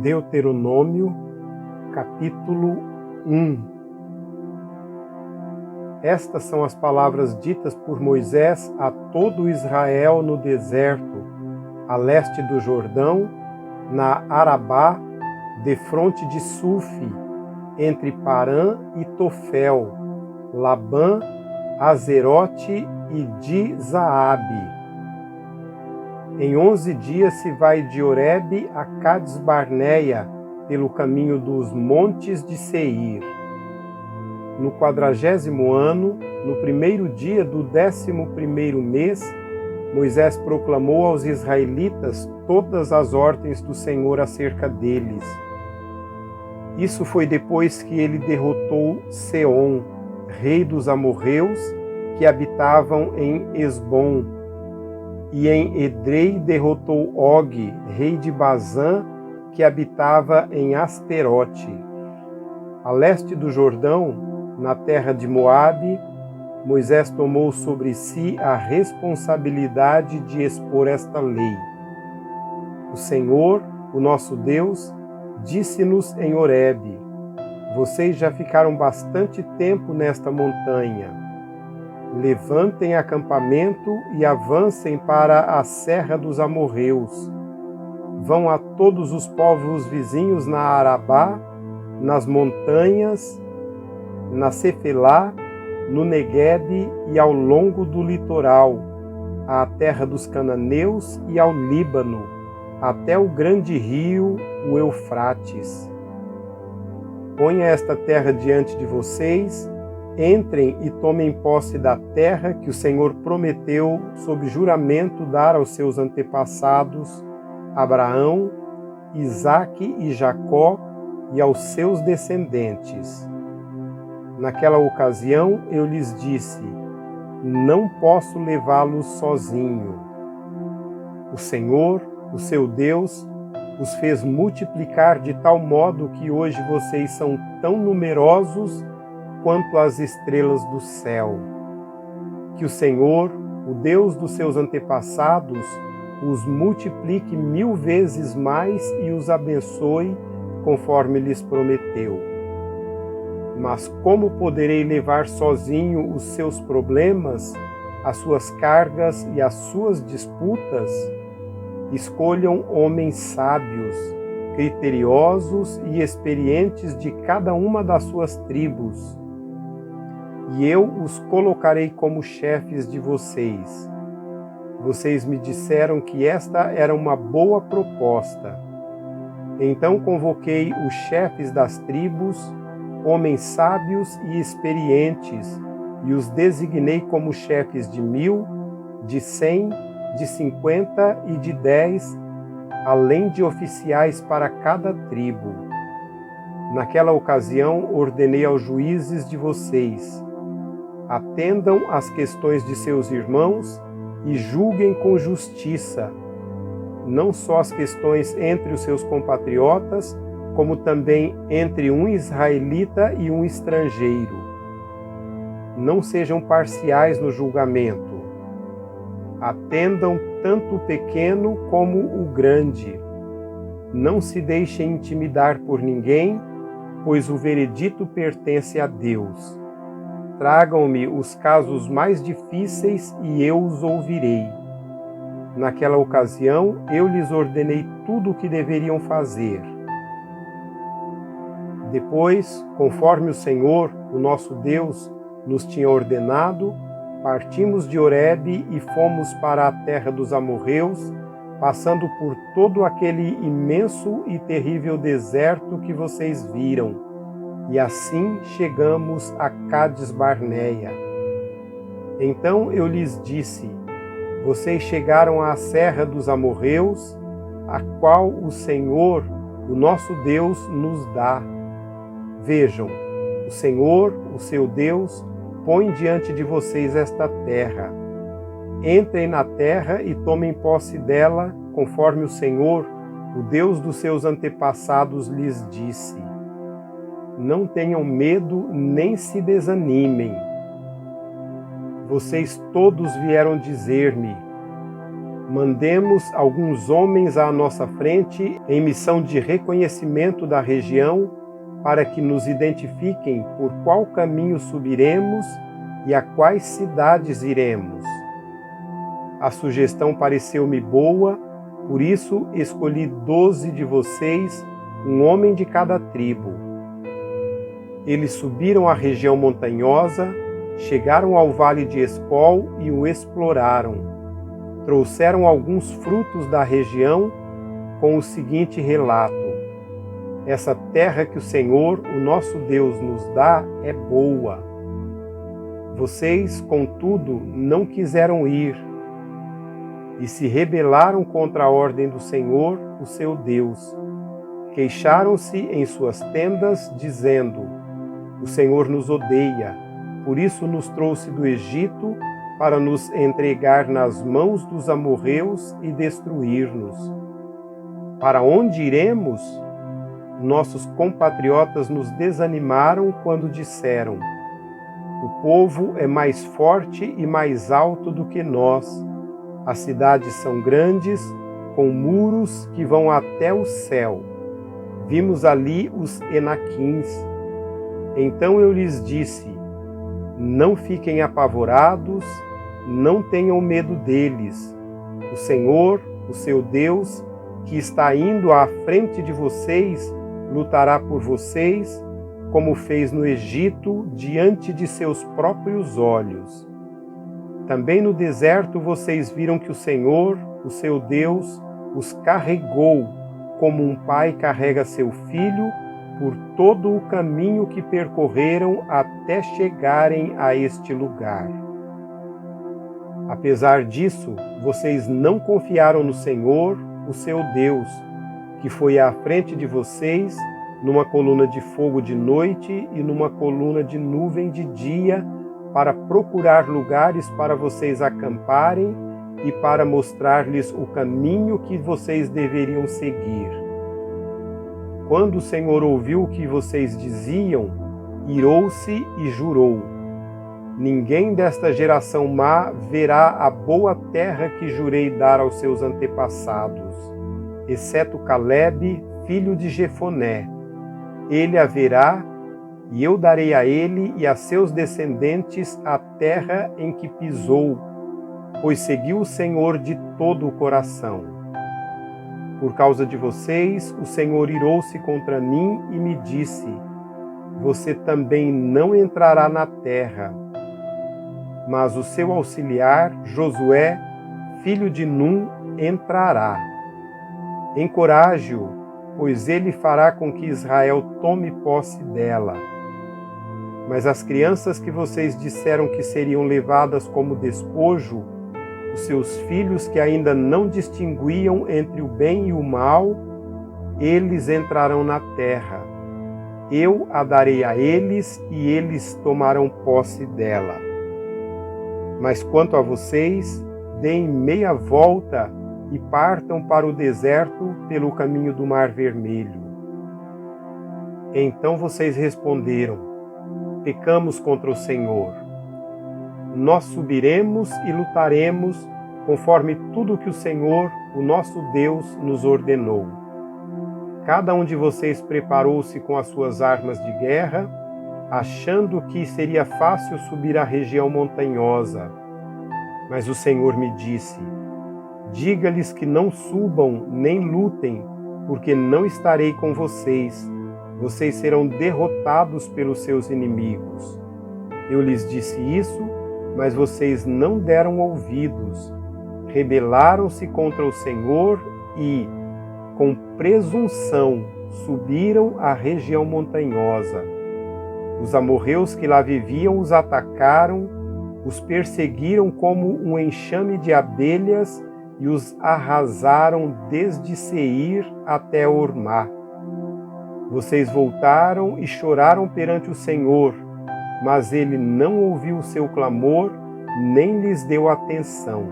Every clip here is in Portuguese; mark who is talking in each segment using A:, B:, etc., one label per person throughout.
A: Deuteronômio, capítulo 1. Estas são as palavras ditas por Moisés a todo Israel no deserto, a leste do Jordão, na Arabá, defronte de Sufi, entre Parã e Tofel, Labã, Azerote e Di-Zaabe. Em 11 dias se vai de Horebe a Cades-Barneia, pelo caminho dos montes de Seir. No 40º ano, no primeiro dia do 11º mês, Moisés proclamou aos israelitas todas as ordens do Senhor acerca deles. Isso foi depois que ele derrotou Seom, rei dos amorreus, que habitavam em Esbom, e em Edrei derrotou Og, rei de Bazã, que habitava em Asterote. A leste do Jordão, na terra de Moabe, Moisés tomou sobre si a responsabilidade de expor esta lei. O Senhor, o nosso Deus, disse-nos em Horebe: vocês já ficaram bastante tempo nesta montanha. Levantem acampamento e avancem para a serra dos amorreus. Vão a todos os povos vizinhos na Arabá, nas montanhas, na Cefelá, no Neguebe e ao longo do litoral, à terra dos cananeus e ao Líbano, até o grande rio, o Eufrates. Ponha esta terra diante de vocês. Entrem e tomem posse da terra que o Senhor prometeu sob juramento dar aos seus antepassados, Abraão, Isaque e Jacó, e aos seus descendentes. Naquela ocasião eu lhes disse: não posso levá-los sozinho. O Senhor, o seu Deus, os fez multiplicar de tal modo que hoje vocês são tão numerosos quanto as estrelas do céu. Que o Senhor, o Deus dos seus antepassados, os multiplique 1000 vezes mais e os abençoe, conforme lhes prometeu. Mas como poderei levar sozinho os seus problemas, as suas cargas e as suas disputas? Escolham homens sábios, criteriosos e experientes de cada uma das suas tribos, e eu os colocarei como chefes de vocês. Vocês me disseram que esta era uma boa proposta. Então convoquei os chefes das tribos, homens sábios e experientes, e os designei como chefes de 1000, de 100, de 50 e de 10, além de oficiais para cada tribo. Naquela ocasião ordenei aos juízes de vocês: atendam às questões de seus irmãos e julguem com justiça, não só as questões entre os seus compatriotas, como também entre um israelita e um estrangeiro. Não sejam parciais no julgamento. Atendam tanto o pequeno como o grande. Não se deixem intimidar por ninguém, pois o veredito pertence a Deus. Tragam-me os casos mais difíceis e eu os ouvirei. Naquela ocasião, eu lhes ordenei tudo o que deveriam fazer. Depois, conforme o Senhor, o nosso Deus, nos tinha ordenado, partimos de Horebe e fomos para a terra dos amorreus, passando por todo aquele imenso e terrível deserto que vocês viram. E assim chegamos a Cades-Barneia. Então eu lhes disse: vocês chegaram à serra dos amorreus, a qual o Senhor, o nosso Deus, nos dá. Vejam, o Senhor, o seu Deus, põe diante de vocês esta terra. Entrem na terra e tomem posse dela, conforme o Senhor, o Deus dos seus antepassados, lhes disse. Não tenham medo nem se desanimem. Vocês todos vieram dizer-me: mandemos alguns homens à nossa frente em missão de reconhecimento da região, para que nos identifiquem por qual caminho subiremos e a quais cidades iremos. A sugestão pareceu-me boa, por isso escolhi 12 de vocês, um homem de cada tribo. Eles subiram a região montanhosa, chegaram ao vale de Escol e o exploraram. Trouxeram alguns frutos da região com o seguinte relato: essa terra que o Senhor, o nosso Deus, nos dá é boa. Vocês, contudo, não quiseram ir e se rebelaram contra a ordem do Senhor, o seu Deus. Queixaram-se em suas tendas, dizendo: o Senhor nos odeia, por isso nos trouxe do Egito para nos entregar nas mãos dos amorreus e destruir-nos. Para onde iremos? Nossos compatriotas nos desanimaram quando disseram: o povo é mais forte e mais alto do que nós. As cidades são grandes, com muros que vão até o céu. Vimos ali os Enaquins. Então eu lhes disse: não fiquem apavorados, não tenham medo deles. O Senhor, o seu Deus, que está indo à frente de vocês, lutará por vocês, como fez no Egito, diante de seus próprios olhos. Também no deserto vocês viram que o Senhor, o seu Deus, os carregou, como um pai carrega seu filho, por todo o caminho que percorreram até chegarem a este lugar. Apesar disso, vocês não confiaram no Senhor, o seu Deus, que foi à frente de vocês, numa coluna de fogo de noite e numa coluna de nuvem de dia, para procurar lugares para vocês acamparem e para mostrar-lhes o caminho que vocês deveriam seguir. Quando o Senhor ouviu o que vocês diziam, irou-se e jurou: ninguém desta geração má verá a boa terra que jurei dar aos seus antepassados, exceto Calebe, filho de Jefoné. Ele a verá, e eu darei a ele e a seus descendentes a terra em que pisou, pois seguiu o Senhor de todo o coração. Por causa de vocês, o Senhor irou-se contra mim e me disse: você também não entrará na terra. Mas o seu auxiliar, Josué, filho de Num, entrará. Encoraje-o, pois ele fará com que Israel tome posse dela. Mas as crianças que vocês disseram que seriam levadas como despojo, os seus filhos que ainda não distinguiam entre o bem e o mal, eles entrarão na terra. Eu a darei a eles e eles tomarão posse dela. Mas quanto a vocês, deem meia volta e partam para o deserto pelo caminho do Mar Vermelho. Então vocês responderam: pecamos contra o Senhor. Nós subiremos e lutaremos conforme tudo que o Senhor, o nosso Deus, nos ordenou. Cada um de vocês preparou-se com as suas armas de guerra, achando que seria fácil subir a região montanhosa. Mas o Senhor me disse: diga-lhes que não subam nem lutem, porque não estarei com vocês. Vocês serão derrotados pelos seus inimigos. Eu lhes disse isso, mas vocês não deram ouvidos. Rebelaram-se contra o Senhor e, com presunção, subiram a região montanhosa. Os amorreus que lá viviam os atacaram, os perseguiram como um enxame de abelhas e os arrasaram desde Seir até Ormá. Vocês voltaram e choraram perante o Senhor, mas ele não ouviu o seu clamor, nem lhes deu atenção.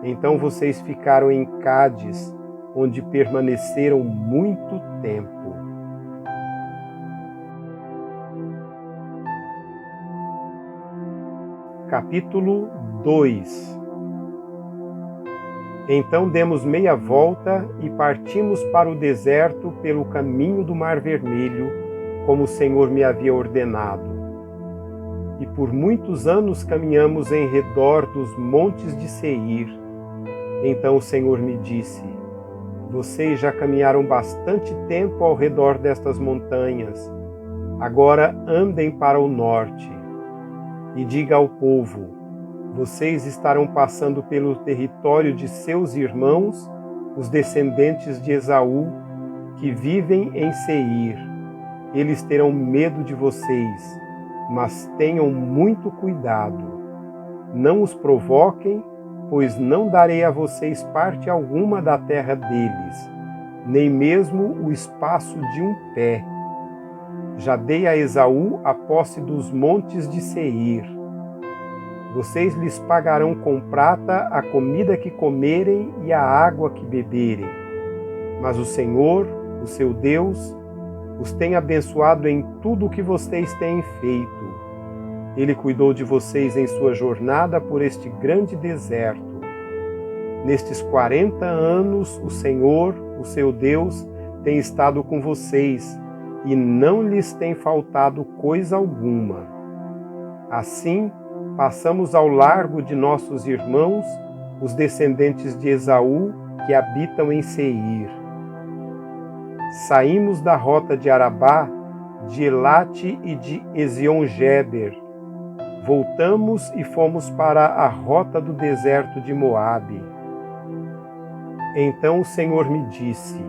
A: Então vocês ficaram em Cádiz, onde permaneceram muito tempo. Capítulo 2. Então demos meia volta e partimos para o deserto pelo caminho do Mar Vermelho, como o Senhor me havia ordenado. E por muitos anos caminhamos em redor dos montes de Seir. Então o Senhor me disse: vocês já caminharam bastante tempo ao redor destas montanhas. Agora andem para o norte. E diga ao povo: vocês estarão passando pelo território de seus irmãos, os descendentes de Esaú, que vivem em Seir. Eles terão medo de vocês, mas tenham muito cuidado. Não os provoquem, pois não darei a vocês parte alguma da terra deles, nem mesmo o espaço de um pé. Já dei a Esaú a posse dos montes de Seir. Vocês lhes pagarão com prata a comida que comerem e a água que beberem. Mas o Senhor, o seu Deus, os tem abençoado em tudo o que vocês têm feito. Ele cuidou de vocês em sua jornada por este grande deserto. Nestes 40 anos, o Senhor, o seu Deus, tem estado com vocês e não lhes tem faltado coisa alguma. Assim, passamos ao largo de nossos irmãos, os descendentes de Esaú, que habitam em Seir. Saímos da rota de Arabá, de Elate e de Ezion-Geber. Voltamos e fomos para a rota do deserto de Moabe. Então o Senhor me disse: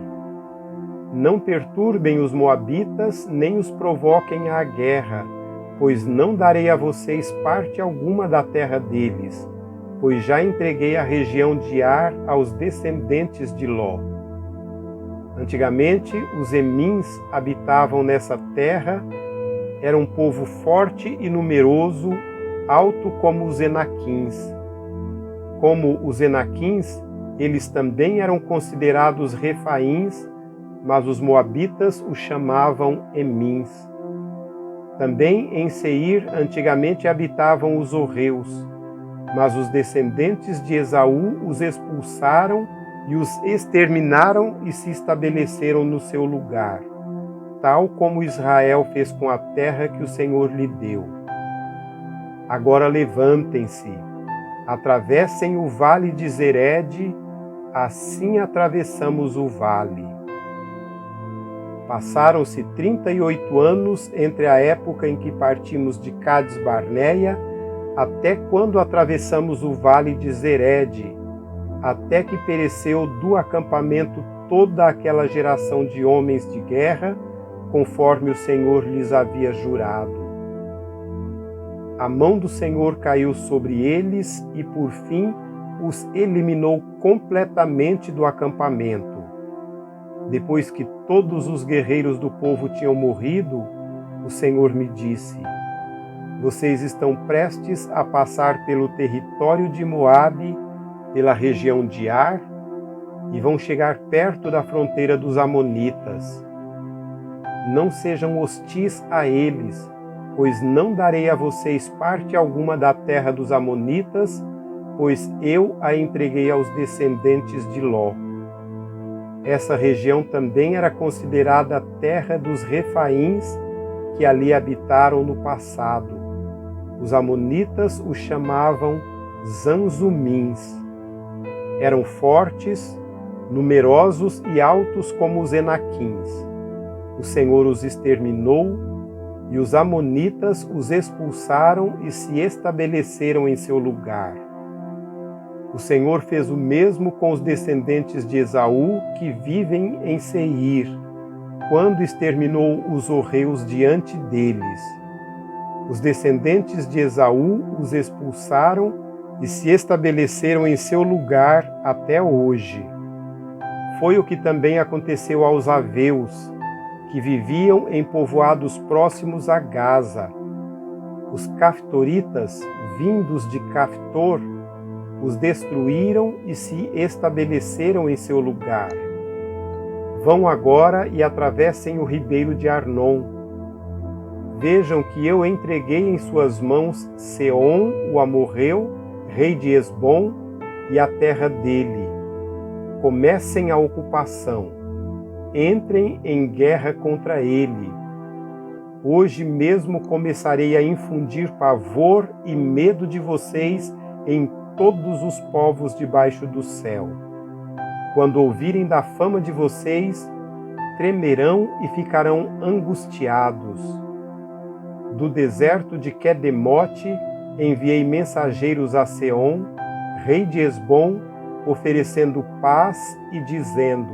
A: não perturbem os moabitas, nem os provoquem à guerra, pois não darei a vocês parte alguma da terra deles, pois já entreguei a região de Ar aos descendentes de Ló. Antigamente, os Emins habitavam nessa terra, era um povo forte e numeroso, alto como os Enaquins. Como os Enaquins, eles também eram considerados Refaíns, mas os moabitas os chamavam Emins. Também em Seir antigamente habitavam os horreus, mas os descendentes de Esaú os expulsaram e os exterminaram e se estabeleceram no seu lugar, tal como Israel fez com a terra que o Senhor lhe deu. Agora levantem-se, atravessem o vale de Zered, assim atravessamos o vale. Passaram-se 38 anos entre a época em que partimos de Cades-Barneia até quando atravessamos o vale de Zered, até que pereceu do acampamento toda aquela geração de homens de guerra, conforme o Senhor lhes havia jurado. A mão do Senhor caiu sobre eles e, por fim, os eliminou completamente do acampamento. Depois que todos os guerreiros do povo tinham morrido, o Senhor me disse: vocês estão prestes a passar pelo território de Moabe, pela região de Ar, e vão chegar perto da fronteira dos amonitas. Não sejam hostis a eles, pois não darei a vocês parte alguma da terra dos amonitas, pois eu a entreguei aos descendentes de Ló. Essa região também era considerada a terra dos Refaíns, que ali habitaram no passado. Os amonitas os chamavam Zanzumins. Eram fortes, numerosos e altos como os Enaquins. O Senhor os exterminou, e os amonitas os expulsaram e se estabeleceram em seu lugar. O Senhor fez o mesmo com os descendentes de Esaú, que vivem em Seir, quando exterminou os horreus diante deles. Os descendentes de Esaú os expulsaram e se estabeleceram em seu lugar até hoje. Foi o que também aconteceu aos aveus, que viviam em povoados próximos a Gaza. Os caftoritas, vindos de Caftor, os destruíram e se estabeleceram em seu lugar. Vão agora e atravessem o ribeiro de Arnon. Vejam que eu entreguei em suas mãos Seom, o amorreu, rei de Esbom, e a terra dele, comecem a ocupação, entrem em guerra contra ele. Hoje mesmo começarei a infundir pavor e medo de vocês em todos os povos debaixo do céu. Quando ouvirem da fama de vocês, tremerão e ficarão angustiados. Do deserto de Quedemote enviei mensageiros a Seom, rei de Hesbom, oferecendo paz e dizendo: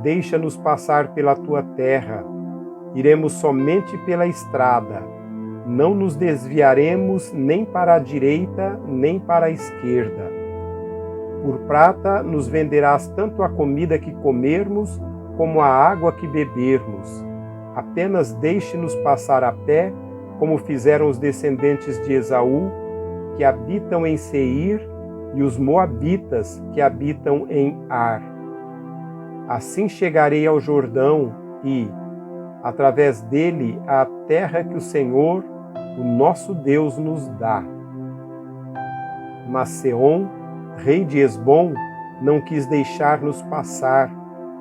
A: deixa-nos passar pela tua terra, iremos somente pela estrada, não nos desviaremos nem para a direita nem para a esquerda. Por prata nos venderás tanto a comida que comermos como a água que bebermos. Apenas deixe-nos passar a pé, como fizeram os descendentes de Esaú, que habitam em Seir, e os moabitas, que habitam em Ar. Assim chegarei ao Jordão e, através dele, à terra que o Senhor, o nosso Deus, nos dá. Mas Seom, rei de Hesbom, não quis deixar-nos passar,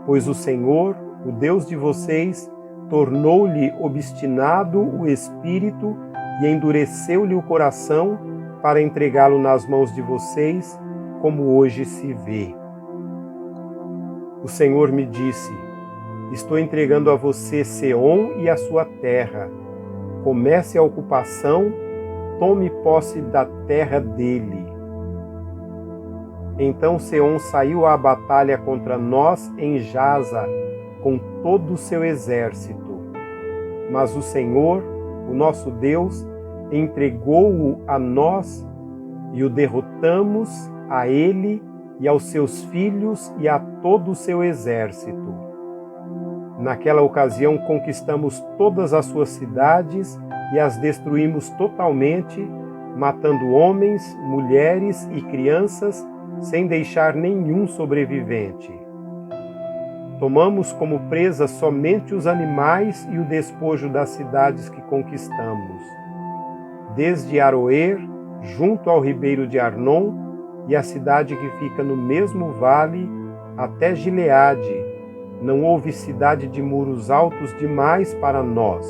A: pois o Senhor, o Deus de vocês, tornou-lhe obstinado o espírito e endureceu-lhe o coração para entregá-lo nas mãos de vocês, como hoje se vê. O Senhor me disse: estou entregando a você Seom e a sua terra. Comece a ocupação, tome posse da terra dele. Então Seom saiu à batalha contra nós em Jaza, com todo o seu exército. Mas o Senhor, o nosso Deus, entregou-o a nós e o derrotamos, a ele e aos seus filhos e a todo o seu exército. Naquela ocasião conquistamos todas as suas cidades e as destruímos totalmente, matando homens, mulheres e crianças, sem deixar nenhum sobrevivente. Tomamos como presa somente os animais e o despojo das cidades que conquistamos. Desde Aroer, junto ao ribeiro de Arnon, e a cidade que fica no mesmo vale, até Gileade, não houve cidade de muros altos demais para nós.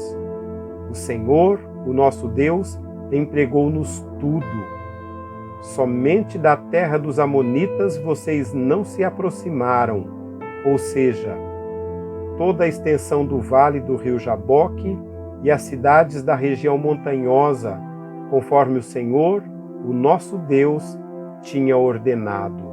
A: O Senhor, o nosso Deus, entregou-nos tudo. Somente da terra dos amonitas vocês não se aproximaram, ou seja, toda a extensão do vale do rio Jaboque e as cidades da região montanhosa, conforme o Senhor, o nosso Deus, tinha ordenado.